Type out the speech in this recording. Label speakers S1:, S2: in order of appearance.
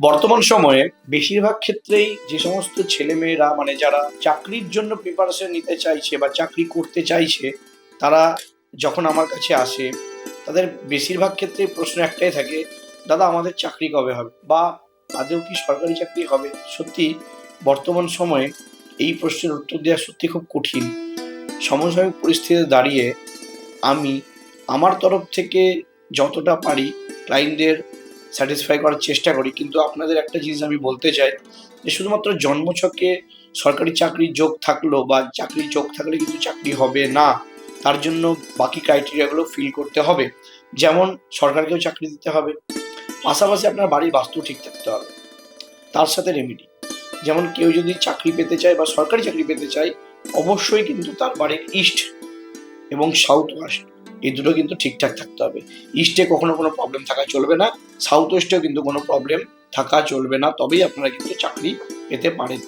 S1: বর্তমান সময়ে বেশিরভাগ ক্ষেত্রেই যে সমস্ত ছেলেমেয়েরা মানে যারা চাকরির জন্য প্রিপারেশন নিতে চাইছে বা চাকরি করতে চাইছে, তারা যখন আমার কাছে আসে, তাদের বেশিরভাগ ক্ষেত্রেই প্রশ্ন একটাই থাকে, দাদা আমাদের চাকরি কবে হবে? বা আদৌ কি সরকারি চাকরি হবে? সত্যি বর্তমান সময়ে এই প্রশ্নের উত্তর দেওয়া সত্যি খুব কঠিন। সমসাময়িক পরিস্থিতিতে দাঁড়িয়ে আমি আমার তরফ থেকে যতটা পারি ক্লায়েন্টদের স্যাটিসফাই করার চেষ্টা করি। কিন্তু আপনাদের একটা জিনিস আমি বলতে চাই যে শুধুমাত্র জন্মছকে সরকারি চাকরির যোগ থাকলো বা চাকরির যোগ থাকলে কিন্তু চাকরি হবে না। তার জন্য বাকি ক্রাইটেরিয়াগুলো ফিল করতে হবে। যেমন সরকারকেও চাকরি দিতে হবে, পাশাপাশি আপনার বাড়ির বাস্তু ঠিক থাকতে হবে। তার সাথে রেমেডি, যেমন কেউ যদি চাকরি পেতে চায় বা সরকারি চাকরি পেতে চায়, অবশ্যই কিন্তু তার বাড়ির ইস্ট এবং সাউথ ওয়েস্ট এই দুটো কিন্তু ঠিকঠাক থাকতে হবে। ইস্টে কখনো কোনো প্রবলেম থাকা চলবে না, সাউথ ওয়েস্টেও কিন্তু কোনো প্রবলেম থাকা চলবে না, তবেই আপনারা কিন্তু চাকরি পেতে পারেন।